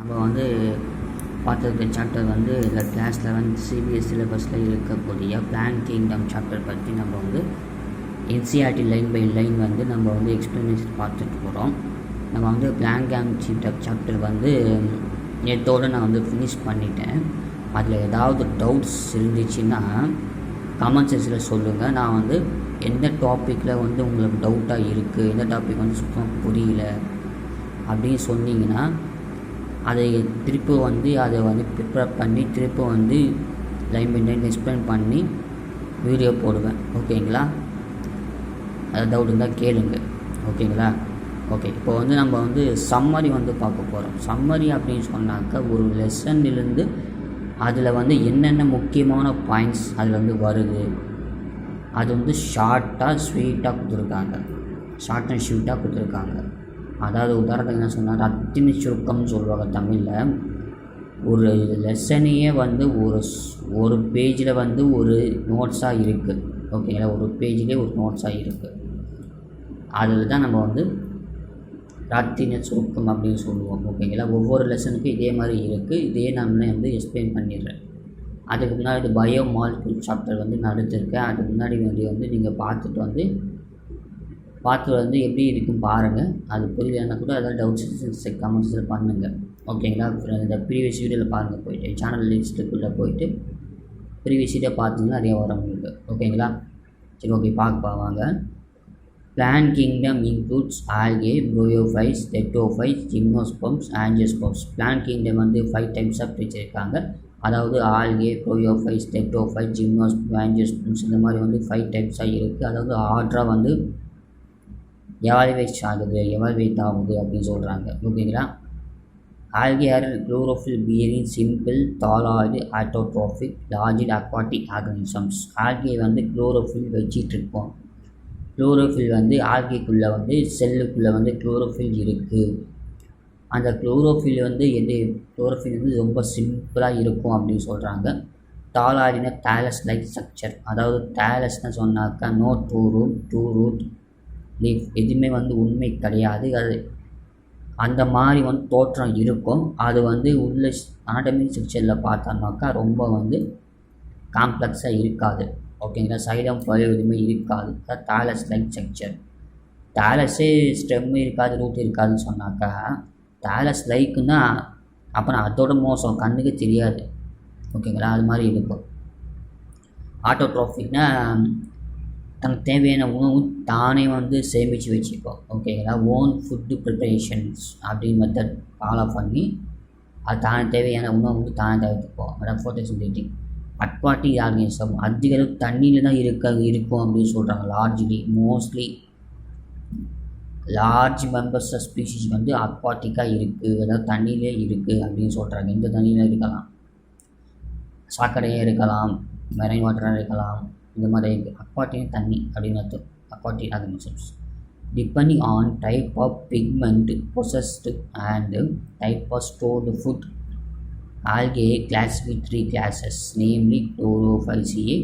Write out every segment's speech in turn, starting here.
நம்ம வந்து பார்த்துருக்க சாப்டர் வந்து இல்லை கிளாஸ் 11 சிபிஎஸ் சிலபஸில் இருக்கக்கூடிய பிளான் கிங்டம் சாப்டர் பற்றி நம்ம வந்து என்சிஆர்டி லைன் பை லைன் வந்து நம்ம வந்து எக்ஸ்ப்ளனேஷன் பார்த்துட்டு போகிறோம். நம்ம வந்து பிளான் கிங்டம் சாப்டர் வந்து நேற்றோடு நான் வந்து ஃபினிஷ் பண்ணிட்டேன். அதில் ஏதாவது டவுட்ஸ் இருந்துச்சுன்னா கமெண்ட் செக்ஷனில் சொல்லுங்கள். நான் வந்து எந்த டாப்பிக்கில் வந்து உங்களுக்கு டவுட்டாக இருக்குது, எந்த டாபிக் வந்து சுத்தமாக புரியல அப்படின்னு சொன்னீங்கன்னா அதை திருப்பி வந்து அதை வந்து ப்ரிப்பேர் பண்ணி திருப்பி வந்து லைன் பை லைன் எக்ஸ்பிளைன் பண்ணி வீடியோ போடுவேன். ஓகேங்களா? அது டவுட் இருந்தால் கேளுங்க. ஓகேங்களா? ஓகே, இப்போ வந்து நம்ம வந்து சம்மரி வந்து பார்க்க போகிறோம். சம்மரி அப்படின்னு சொன்னாக்கா ஒரு லெசன்லேருந்து அதில் வந்து என்னென்ன முக்கியமான பாயிண்ட்ஸ் அதில் வந்து வருது, அது வந்து ஷார்ட்டாக ஸ்வீட்டாக கொடுத்துருக்காங்க. ஷார்ட் அண்ட் ஸ்வீட்டாக கொடுத்துருக்காங்க. அதாவது உதாரணத்துக்கு என்ன சொன்னால் ரத்தின சுருக்கம்னு சொல்லுவாங்க தமிழில். ஒரு லெசனையே வந்து ஒரு பேஜில் வந்து ஒரு நோட்ஸாக இருக்குது. ஓகேங்களா? ஒரு பேஜிலே ஒரு நோட்ஸாக இருக்குது. அதில் தான் நம்ம வந்து ரத்தின சுருக்கம் அப்படின்னு சொல்லுவோம். ஓகேங்களா? ஒவ்வொரு லெசனுக்கும் இதே மாதிரி இருக்குது. இதே நான் வந்து எக்ஸ்பிளைன் பண்ணிடுறேன். அதுக்கு முன்னாடி பயோ மாலிகுல் சாப்டர் வந்து நான் எடுத்திருக்கேன். அதுக்கு முன்னாடி வந்து நீங்கள் பார்த்துட்டு வந்து எப்படி இருக்குன்னு பாருங்கள். அது புரியலன்னா கூட ஏதாவது டவுட்ஸ் கமெண்ட்ஸில் பண்ணுங்கள். ஓகேங்களா? இந்த ப்ரீவியஸ் வீடியோவில் பாருங்கள், போய்ட்டு சேனல் லிஸ்ட்டுக்குள்ளே போய்ட்டு ப்ரீவியஸ் வீடியோ பார்த்தீங்கன்னா நிறைய வர உங்களுக்கு. ஓகேங்களா? சரி, ஓகே, வாங்க. Plant kingdom includes algae, bryophytes, terophytes, gymnosperms, angiosperms. Plant kingdom வந்து 5 டைப்ஸ் ஆஃப் பிரிச்சிருக்காங்க. அதாவது ஆல்கே, ப்ரோயோஃபைட்ஸ், டெட்ரோஃபைட், ஜிம்னோஸ்பர்ம், ஆஞ்சியோஸ்பர்ம்ஸ் இந்த மாதிரி வந்து 5 டைப்ஸாக இருக்குது. அதாவது ஆர்டராக வந்து எவால்வேட் ஆகுது அப்படின்னு சொல்கிறாங்க. ஓகேங்களா? Algae are chlorophyll bearing simple thalloid autotrophic large aquatic organisms. Algae வந்து குளோரோஃபில் வச்சிட்ருக்கோம். குளோரோஃபில் வந்து ஆல்கேக்குள்ளே வந்து செல்லுக்குள்ளே வந்து குளோரோஃபில் இருக்குது. அந்த குளோரோஃபில் வந்து குளோரோஃபில் வந்து ரொம்ப சிம்பிளாக இருக்கும் அப்படின்னு சொல்கிறாங்க. தாலாய்டுனா தேலஸ் லைக் ஸ்ட்ரக்சர். அதாவது தேலஸ்ன்னு சொன்னாக்கா நோ டூ ரூட் லீஃப் எதுவுமே வந்து உண்மை கிடையாது. அது அந்த மாதிரி வந்து தோற்றம் இருக்கும். அது வந்து உள்ள அனாட்டமிக் ஸ்ட்ரக்சரில் பார்த்தோம்னாக்கா ரொம்ப வந்து காம்ப்ளெக்ஸாக இருக்காது. ஓகேங்களா? சைடம் ஃபயர் எதுவுமே இருக்காது. Thallus like structure. தேலஸே ஸ்டெம்மு இருக்காது, ரூட் இருக்காதுன்னு சொன்னாக்கா தேலஸ் லைக்குன்னா அப்புறம் அதோட மோசம், கண்ணுக்கு தெரியாது. ஓகேங்களா? அது மாதிரி இருக்கும். ஆட்டோட்ரோஃபிக்னா தனக்கு தேவையான உணவு தானே வந்து சேமித்து வச்சுப்போம். ஓகேங்களா? ஓன் ஃபுட்டு ப்ரிப்பரேஷன்ஸ் அப்படின்னு மெத்தட் ஃபாலோ பண்ணி அது தானே தேவையான உணவு வந்து தானே தவிர்த்துப்போம். அதான் ஃபோட்டோசிந்தெட்டிக். அக்வாட்டிக் ஆர்கானிசம் அதிக அளவு தண்ணியில் தான் இருக்கும் அப்படின்னு சொல்கிறாங்க. Mostly large members of species வந்து அக்வாட்டிக்காக இருக்குது, அதாவது தண்ணியிலே இருக்குது அப்படின்னு சொல்கிறாங்க. இந்த தண்ணியில் இருக்கலாம், சாக்கடையாக இருக்கலாம், மெரைன் வாட்டராக இருக்கலாம். இந்த மாதிரி அக்வாட்டிக் தண்ணி அப்படின்னு அர்த்தம். Aquatic organisms depending on type of pigment possessed and type of stored food. Algae classified with 3 classes, namely Chlorophyceae,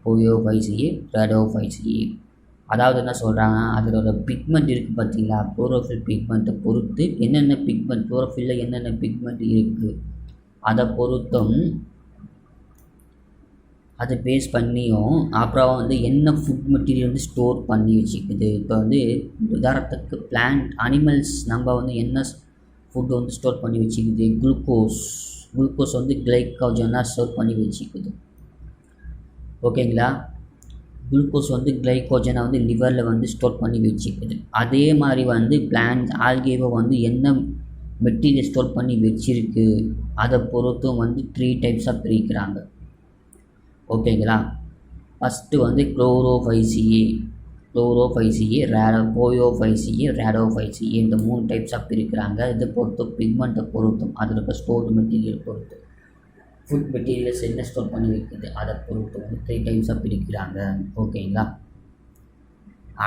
Bryophyceae, Rhodophyceae. அதாவது என்ன சொல்கிறாங்க, அதோட பிக்மெண்ட் இருக்குது பார்த்தீங்களா? குளோரோஃபில் பிக்மெண்ட்டை பொறுத்து என்னென்ன பிக்மெண்ட் குளோரோஃபில்லில் என்னென்ன பிக்மெண்ட் இருக்குது அதை பொறுத்தும் அதை பேஸ் பண்ணியும் அப்புறம் வந்து என்ன ஃபுட் மெட்டீரியல் வந்து ஸ்டோர் பண்ணி வச்சுக்குது. இப்போ வந்து உதாரணத்துக்கு பிளான்ட் அனிமல்ஸ் நம்ம வந்து என்ன ஃபுட் வந்து ஸ்டோர் பண்ணி வச்சுக்குது? குளுக்கோஸ் வந்து கிளைக்கோஜனாக ஸ்டோர் பண்ணி வச்சுக்குது. ஓகேங்களா? குளுக்கோஸ் வந்து கிளைக்கோஜனை வந்து லிவரில் வந்து ஸ்டோர் பண்ணி வச்சுக்குது. அதே மாதிரி வந்து பிளான்ட் ஆல்கேவை வந்து என்ன மெட்டீரியல் ஸ்டோர் பண்ணி வச்சிருக்கு அதை பொறுத்தும் வந்து 3 டைப்ஸாக பிரிக்கிறாங்க. ஓகேங்களா? ஃபஸ்ட்டு வந்து ப்ரோயோஃபைசியே, ரேடோஃபைசியே இந்த 3 டைப்ஸாக பிரிக்கிறாங்க. இதை பொறுத்தும் பிக்மெண்ட்டை பொறுத்தும் அதில் இருக்க ஸ்டோர்டு மெட்டீரியல் பொறுத்து ஃபுட் மெட்டீரியல்ஸ் என்ன ஸ்டோர் பண்ணி வைக்குது அதை பொறுத்து வந்து 3 டைப்ஸாக பிரிக்கிறாங்க. ஓகேங்களா?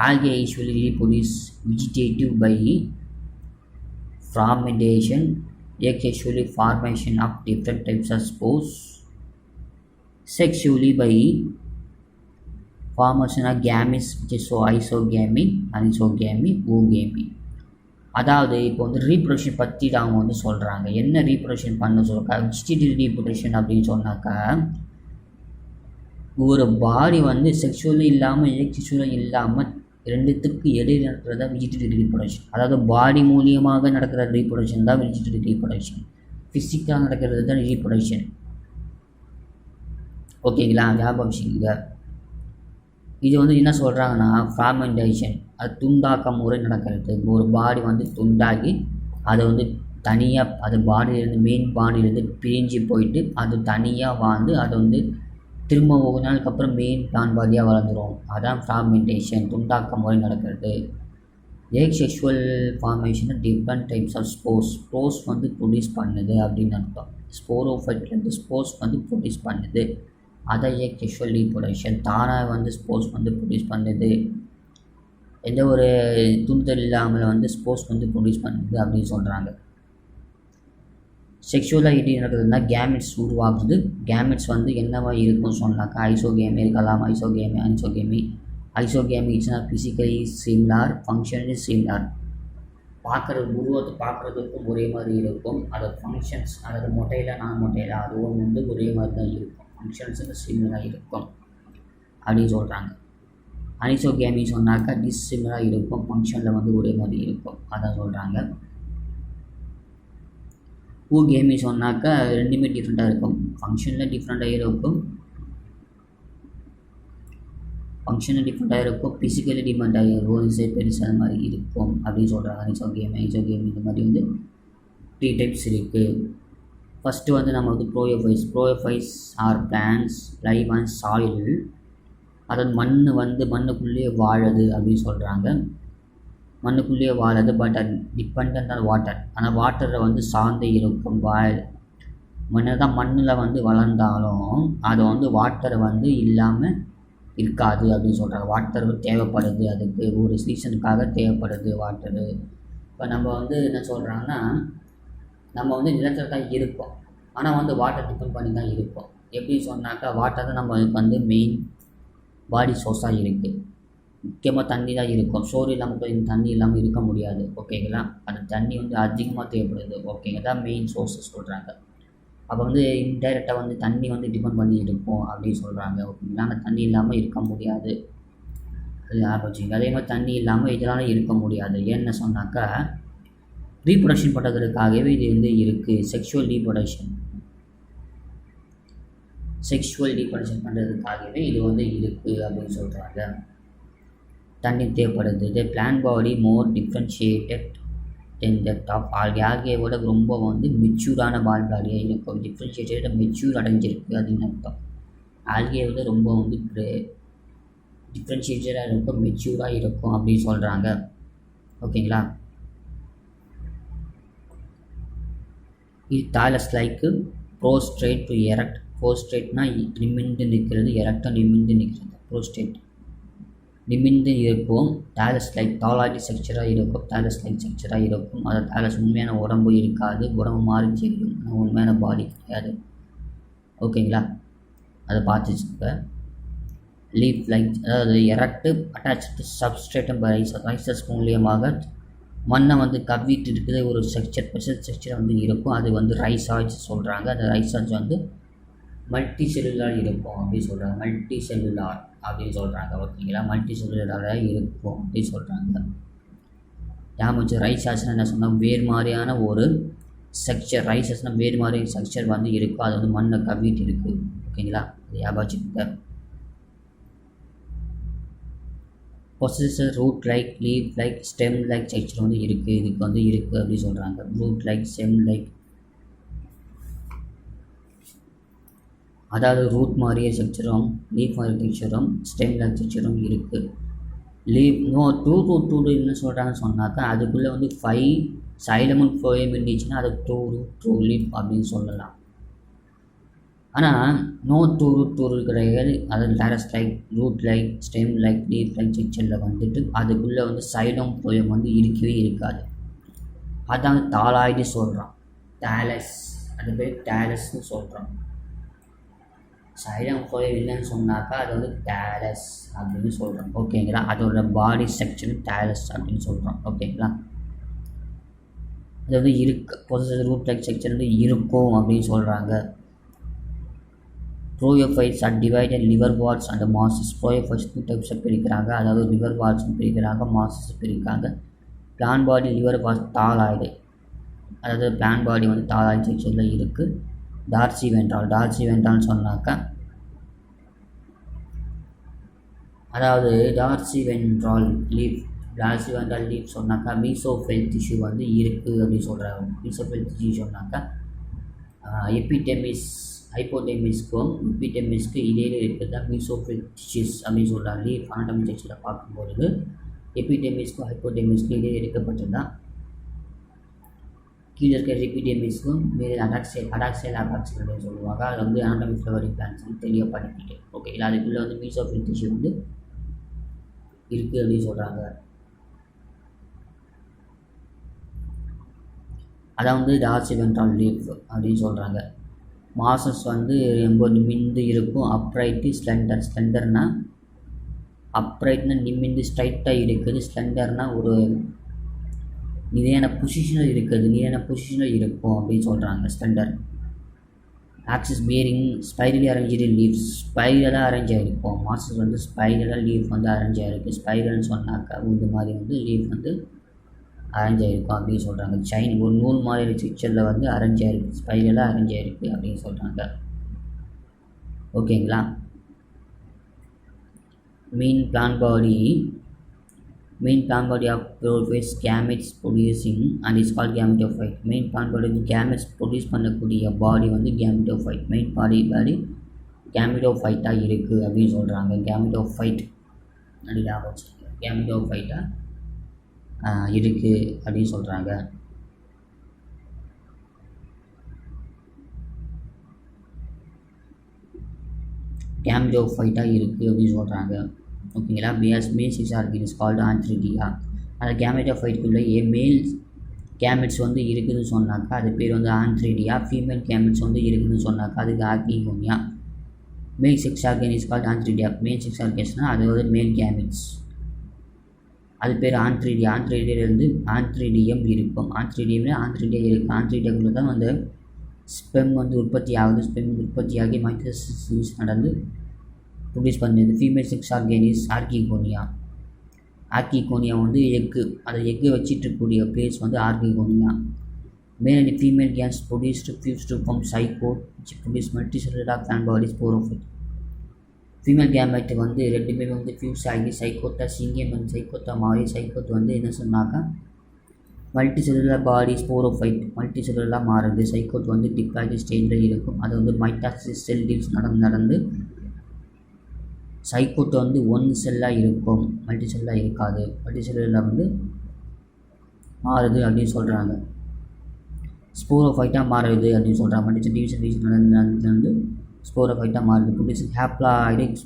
Algae usually reproduce vegetative by fragmentation, asexually formation of different types of spores, sexually by formation of gametes which is isogamy, anisogamy, oogamy. அதாவது இப்போ வந்து ரீப்ரொடக்ஷன் பற்றி அவங்க வந்து சொல்கிறாங்க. என்ன ரீப்ரொடக்ஷன் பண்ண சொல்கிறாங்க, வெஜிடேட்டிவ் ரீப்ரொடக்ஷன் அப்படின்னு சொன்னாக்கா, ஒரு பாடி வந்து செக்ஷுவலும் இல்லாமல் செக்ஷுவலும் இல்லாமல் ரெண்டுத்துக்கு இடையில் நடக்கிறதா வெஜிடேட்டிவ் ரீப்ரொடக்ஷன். அதாவது பாடி மூலியமாக நடக்கிற ரீப்ரொடக்ஷன் தான் வெஜிடேட்டிவ் ரீப்ரொடக்ஷன். ஃபிசிக்காக நடக்கிறது தான் ரீப்ரொடக்ஷன். ஓகேங்களா, ஞாபகம் வச்சுக்கோங்க. இது வந்து என்ன சொல்கிறாங்கன்னா ஃப்ராக்மெண்டேஷன், அது துண்டாக்க முறை நடக்கிறது. ஒரு பாடி வந்து துண்டாகி அதை வந்து தனியாக அது பாடியிலேருந்து மெயின் பாடியிலேருந்து பிரிஞ்சு போயிட்டு அது தனியாக வாழ்ந்து அதை வந்து திரும்ப ஒரு நாளுக்கு அப்புறம் மெயின் பிளான் பாடியாக வளர்ந்துடும். அதான் ஃப்ராக்மெண்டேஷன், துண்டாக்க முறை நடக்கிறது. Sexual formation different types of spores வந்து ப்ரொடியூஸ் பண்ணுது அப்படின்னு அர்த்தம். ஸ்போரோஃபைட்லேருந்து ஸ்போர்ஸ் வந்து ப்ரொடியூஸ் பண்ணுது. அதை செக்ஷுவல் ரீப்ரொடக்ஷன் தானாக வந்து ஸ்போர்ஸ் வந்து ப்ரொடியூஸ் பண்ணுது. எந்த ஒரு தூண்டுதல் இல்லாமல் வந்து ஸ்போர்ஸ் வந்து ப்ரொடியூஸ் பண்ணுது அப்படின்னு சொல்கிறாங்க. செக்ஷுவலாக எப்படி நடக்குதுன்னா கேமெட்ஸ் உருவாகுது. கேமெட்ஸ் வந்து என்னவா இருக்கும்னு சொன்னாக்கா ஐசோகேமி இருக்கலாம், அனிசோகேமி. ஐசோகேமி இட்ஸ்னா ஃபிசிக்கலி சிமிலார், ஃபங்க்ஷனலி சிமிலார். உருவத்தை பார்க்குறதுக்கும் ஒரே மாதிரி இருக்கும். அதோட ஃபங்க்ஷன்ஸ், அதாவது மொட்டையில் நான் மொட்டையில் அதுவும் வந்து ஒரே மாதிரி தான் இருக்கும். ஃபங்க்ஷன்ஸுக்கு சிமிலராக இருக்கும் அப்படின்னு சொல்கிறாங்க. அனிசோகேமி சொன்னாக்கா டிஸ்சிமிலராக இருக்கும், ஃபங்க்ஷனில் வந்து ஒரே மாதிரி இருக்கும், அதான் சொல்கிறாங்க. கேமி சொன்னாக்கா ரெண்டுமே டிஃப்ரெண்ட்டாக இருக்கும். ஃபங்க்ஷனில் டிஃப்ரெண்ட்டாக இருக்கும், ஃபிசிக்கலி டிஃப்ரெண்ட்டாக இருக்கும், இசை பெருசு அந்த மாதிரி இருக்கும் அப்படின்னு சொல்கிறாங்க. ஐசோகேமி இந்த மாதிரி வந்து 3 டைப்ஸ் இருக்குது. ஃபஸ்ட்டு வந்து நம்ம வந்து bryophytes are plants live and soil. அதாவது மண்ணுக்குள்ளேயே வாழுது அப்படின்னு சொல்கிறாங்க. மண்ணுக்குள்ளேயே வாழுது, பட் அது டிபெண்ட் ஆன் வாட்டர். ஆனால் வாட்டரை வந்து சார்ந்து இருக்கும். மண்ணில் வந்து வளர்ந்தாலும் அதை வந்து வாட்டரை வந்து இல்லாமல் இருக்காது அப்படின்னு சொல்கிறாங்க. வாட்டர் தேவைப்படுது, அதுக்கு ஒரு சீசனுக்காக தேவைப்படுது வாட்டரு. இப்போ நம்ம வந்து என்ன சொல்கிறாங்கன்னா நம்ம வந்து நிலத்தில் தான் இருப்போம், ஆனால் வந்து வாட்டர் டிபெண்ட் பண்ணி தான் இருப்போம். எப்படி சொன்னாக்கா வாட்டர் தான் நம்மளுக்கு வந்து மெயின் பாடி சோர்ஸாக இருக்குது. முக்கியமாக தண்ணி தான் இருக்கும். சோறு இல்லாமல் தண்ணி இல்லாமல் இருக்க முடியாது. ஓகேங்களா, அந்த தண்ணி வந்து அதிகமாக தேவைப்படுது. ஓகேங்க, தான் மெயின் சோர்ஸஸ் சொல்கிறாங்க. அப்போ வந்து இன்டைரக்டாக வந்து தண்ணி வந்து டிபெண்ட் பண்ணி இருக்கும் அப்படின்னு சொல்கிறாங்க. ஓகேங்களா, அந்த தண்ணி இல்லாமல் இருக்க முடியாது. ஆரம்பிச்சிங்க. அதே மாதிரி தண்ணி இல்லாமல் இதனால் இருக்க முடியாது. ஏன்னு சொன்னாக்கா ரீப்ரொடக்ஷன் பண்ணுறதுக்காகவே இது வந்து இருக்குது. செக்ஷுவல் ரீப்ரொடக்ஷன் பண்ணுறதுக்காகவே இது வந்து இருக்குது அப்படின்னு சொல்கிறாங்க. தண்ணி தேவைப்படுது. The plant body more differentiated then that of ஆல்கேவோட ரொம்ப வந்து மெச்சூரான பாடியாக இருக்கும். டிஃப்ரென்ஷியேட்டட் மெச்சூர் அடைஞ்சிருக்கு அப்படின்னு அர்த்தம். ஆல்கேவோட ரொம்ப வந்து டிஃப்ரென்ஷியேட்டடாக இருக்கும், மெச்சூராக இருக்கும் அப்படின்னு சொல்கிறாங்க. ஓகேங்களா, இது தாலஸ் லைக்கு ப்ரோஸ்ட்ரேட் டு எரக்ட். ப்ரோஸ்ட்ரேட்னா நிமிர்ந்து நிற்கிறது, எரக்டாக நிமிர்ந்து நிற்கிறது. ப்ரோஸ்ட்ரேட் நிமிர்ந்து இருக்கும். தாலஸ் லைக் தாலாய்டு ஸ்ட்ரக்சராக இருக்கும். அது தாலஸ் உண்மையான உடம்பு இருக்காது, உடம்பு மாறிச்சு இருக்கும், ஆனால் உண்மையான பாடி கிடையாது. ஓகேங்களா, அதை பார்த்துச்சுக்க. லீஃப் லைக், அதாவது எரக்டு அட்டாச்சு சப்ஸ்ட்ரேட்டும் ரைசஸ் மூலியமாக மண்ணை வந்து கவ்விட்டு இருக்குது ஒரு ஸ்ட்ரக்சர் வந்து இருக்கும். அது வந்து ரைசாய்ட்ஸ் சொல்கிறாங்க. அந்த ரைசாய்ட்ஸ் வந்து மல்டி செல்லுலார் இருக்கும் அப்படின்னு சொல்கிறாங்க. ஓகேங்களா, மல்டி செல்லுலாராக இருக்கும் அப்படின்னு சொல்கிறாங்க. ஞாபகம் ரைசாய்ட்ஸ்னால் என்ன சொன்னால் வேறு மாதிரியான ஒரு ஸ்ட்ரக்சர். ரைசஸ்னால் வேறு மாதிரியான ஸ்ட்ரக்சர் வந்து இருக்கும், அது வந்து மண்ணை கவ்விட்டு இருக்குது. ஓகேங்களா, ஞாபகம். Possessor root like, leaf like, stem like structure வந்து இருக்குது. இதுக்கு வந்து இருக்குது அப்படின்னு சொல்கிறாங்க. ரூட் லைக், ஸ்டெம் லைக், அதாவது ரூட் மாதிரியே ஸ்ட்ரக்சரும் லீஃப் மாதிரி ஸ்ட்ரக்சரும் ஸ்டெம் லைக் ஸ்ட்ரக்சரும் இருக்குது. லீவ் டூ என்ன சொல்கிறாங்கன்னு சொன்னாக்கா அதுக்குள்ளே வந்து 5 சைலமும் ஃப்ளோயம் இருந்துச்சுன்னா அது டூ லீஃப் அப்படின்னு சொல்லலாம். ஆனால் டூ கிடையாது. அதாவது டேரஸ் like, root like, stem like, leaf like ஸ்ட்ரக்சரில் வந்துட்டு அதுக்குள்ளே வந்து சைலம் ஃப்ளோயம் வந்து இருக்கவே இருக்காது. அதான் தாலாய்டு சொல்கிறோம். டேலஸ், அது பேர் டேலஸ்ன்னு சொல்கிறோம். சைலம் ஃப்ளோயம் இல்லைன்னு சொன்னாக்கா அது வந்து டேலஸ் அப்படின்னு சொல்கிறோம். ஓகேங்களா, அதோட பாடி ஸ்ட்ரக்சர் டேலஸ் அப்படின்னு சொல்கிறோம். ஓகேங்களா, அதாவது பொசஸ் ரூட் லைக் ஸ்ட்ரக்சர் வந்து இருக்கும் அப்படின்னு சொல்கிறாங்க. Bryophytes are divided liverworts and mosses. Bryophytes 2 டைப்ஸாக பிரிக்கிறாங்க, அதாவது லிவர் வால்ஸ்னு பிரிக்கிறாங்க, மாசஸ் பிரிக்கிறாங்க. Plant body liverworts thalloid, அதாவது பிளான் பாடி வந்து தாலாய்டு ஸ்ட்ரக்சரில் இருக்குது. டார்சி வென்ட்ரால்னு சொன்னாக்கா, அதாவது டார்சி வென்ட்ரால் லீஃப் சொன்னாக்கா மீசோஃபெல் டிஷ்யூ வந்து இருக்குது அப்படின்னு சொல்கிறாங்க. மீசோஃபெல் டிஷ்யூ சொன்னாக்கா ஹைப்போடெமிஸ்க்கும் எபிடெமிஸ்க்கு இடையில இருக்கிறது தான் மீசோஃபெல் டிஷ்யூஸ் அப்படின்னு சொல்கிறாங்க. லீஃப் அனாட்டமி ஸ்ட்ரக்சரில் பார்க்கும்பொழுது எபிடெமிஸ்க்கும் ஹைப்போடெமிஸ்க்கும் இடையே இருக்கப்பட்டது தான். கீழே இருக்கிற எபிடெமிஸ்க்கும் மேலே அடாக்சைல் அபாக்ஸ் அப்படின்னு சொல்லுவாங்க. அது வந்து அனாட்டமி ஃப்ளவரிங் பிளான்ஸ் வந்து தெளிவாக ஓகேங்களா. அதுக்குள்ளே வந்து மீசோஃபெல் டிஷ்யூ வந்து இருக்குது அப்படின்னு சொல்கிறாங்க. அதான் வந்து டார்சி வென்ட்ரல் லீஃப் அப்படின்னு சொல்கிறாங்க. மாசஸ் வந்து ரொம்ப நிமிந்து இருக்கும். ஸ்லெண்டர்னா நிமிந்து ஸ்ட்ரைட்டாக இருக்குது. ஸ்லெண்டர்னா ஒரு நிலையான பொசிஷனில் இருக்கும் அப்படின்னு சொல்கிறாங்க. Slender axis bearing spirally arranged leaves, ஸ்பைரலாக அரேஞ்ச் ஆகிருக்கும். மாசஸ் வந்து ஸ்பைரலாக லீஃப் வந்து அரேஞ்ச் ஆகிருக்கு. ஸ்பைரல்னு சொன்னாக்கா இந்த மாதிரி வந்து லீஃப் வந்து அரேஞ்ச் ஆகிருக்கும் அப்படின்னு சொல்கிறாங்க. ஒரு நூல் மாதிரி ஸ்ட்ரக்சரில் வந்து அரேஞ்ச் ஆகிருக்கு, ஸ்பைரலாக அரேஞ்ச் ஆகிருக்கு அப்படின்னு சொல்கிறாங்க. ஓகேங்களா. Main plant body of bryophytes gametes producing and is called gametophyte. Main plant body வந்து கேமெட்ஸ் ப்ரொடியூஸ் பண்ணக்கூடிய பாடி வந்து கேமெட்டோஃபைட். மெயின் பாடி கேமெட்டோஃபைட்டாக இருக்குது அப்படின்னு சொல்கிறாங்க. கேமெட்டோஃபைட்டாக இருக்குது அப்படின்னு சொல்கிறாங்க. கேமெட்டோஃபைட்டாக இருக்குது அப்படின்னு சொல்கிறாங்க. ஓகேங்களா. Male sex organ is called antheridia. அந்த கேமெட்டோஃபைட்டுக்குள்ளே மேல் கேமெட்ஸ் வந்து இருக்குதுன்னு சொன்னாக்கா அது பேர் வந்து ஆந்த்ரிடியா. ஃபீமேல் கேமெட்ஸ் வந்து இருக்குதுன்னு சொன்னாக்கா அதுக்கு archegonia. Male sex organ is called antheridia. Male sex ஆர்கன்ஸ்னால் அது வந்து மேல் கேமெட்ஸ், அது பேர் ஆந்த்ரிடியா. ஆந்த்ரிடியிலேருந்து ஆந்த்ரிடியம் இருக்கும். ஆந்த்ரிடியா இருக்குது. ஆந்த்ரிடியாக்குள்ளே தான் வந்து ஸ்பெம் வந்து உற்பத்தி ஆகுது. ஸ்பெம் உற்பத்தியாகி மைட்டோசிஸ் நடந்து ப்ரொடியூஸ் பண்ணுது. Female sex organ is archegonia. வந்து அதை எக்கு வச்சிட்டு இருக்கக்கூடிய பிளேஸ் வந்து archegonia. Male and female gametes fuse to form zygote which produce multicellular plant body sporophyte. Female gamete வந்து ரெண்டுமே வந்து ஃபியூஸ் ஆகி சைக்கோட்டாக மாறி சைக்கோட் வந்து என்ன சொன்னாக்கா மல்டிசெல்லுலர் பாடி மல்டிசெல்லுலாக மாறுது. சைக்கோட் வந்து டிப்ளாய்டு ஸ்டேஜில் இருக்கும். அது வந்து மைட்டாசிஸ் செல் டிவ்ஸ் நடந்து சைக்கோட் வந்து ஒன் செல்லாக இருக்கும், மல்டி செல்லாக இருக்காது. மல்டி செல்லில் வந்து மாறுது அப்படின்னு சொல்கிறாங்க. ஸ்போரோஃபைட்டாக மாறுது அப்படின்னு சொல்கிறாங்க. மல்டி டிவிஷன் நடந்து ஸ்போரோஃபைட்டாக மாறுது. ப்ரொடியூஸ் ஹேப்ளாய்டிக்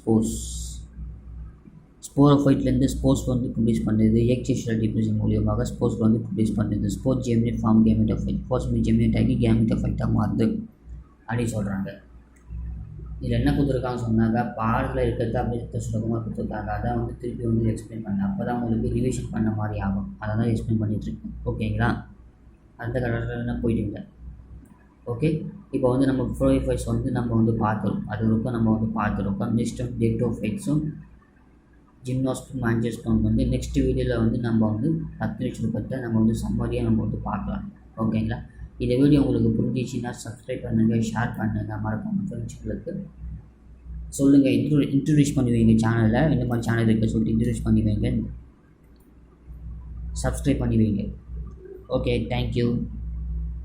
ஸ்போரோஃபைட்லேருந்து ஸ்போர்ஸ் வந்து ப்ரொடியூஸ் பண்ணுது. எக்செஷுவல் டிஃப்யூஷன் மூலியமாக ஸ்போர்ஸ் வந்து ப்ரொடியூஸ் பண்ணுது. Spores germinate form gametophyte. Spores germinate ஆகி கேமெட்டோஃபைட்டாக மாறுது அப்படின்னு சொல்கிறாங்க. இதில் என்ன கொடுத்துருக்காங்க சொன்னாக்கா பாடத்தில் இருக்கிறது அப்படியே சுலபமாக கொடுத்துருக்காங்க. அதான் வந்து திருப்பி வந்து எக்ஸ்பிளைன் பண்ணேன். அப்போ தான் உங்களுக்கு ரிவிஷன் பண்ண மாதிரி ஆகும். அதை தான் எக்ஸ்பிளைன் பண்ணிகிட்ருக்கேன். ஓகேங்களா. அந்த கடலில் போயிட்டுங்க. ஓகே. இப்போ வந்து நம்ம ப்ரோஃபைட்ஸ் வந்து நம்ம வந்து பார்த்துருக்கோம். அது வரைக்கும் நம்ம வந்து பார்த்துருக்கோம். நெக்ஸ்ட் வந்து டெக்டோஃபைட்ஸும் ஜிம்னோஸ்டும் ஆஞ்சியோஸ்டும் வந்து நெக்ஸ்ட் வீடியோவில் வந்து நம்ம வந்து 10 நிமிஷம் பற்றி நம்ம வந்து சம்மரியாக நம்ம வந்து பார்க்கலாம். ஓகேங்களா. இந்த வீடியோ உங்களுக்கு புரிஞ்சிச்சுன்னா சப்ஸ்கிரைப் பண்ணுங்கள், ஷேர் பண்ணுங்கள், மறக்காமல் ஃப்ரெண்ட்ஸுங்களுக்கு சொல்லுங்கள். இன்ட்ரடியூஸ் பண்ணுவீங்க சேனலில் இந்த மாதிரி சேனல் இருக்குது சொல்லிட்டு இன்ட்ரடியூஸ் பண்ணுவீங்க, சப்ஸ்கிரைப் பண்ணுவீங்க. Okay, thank you.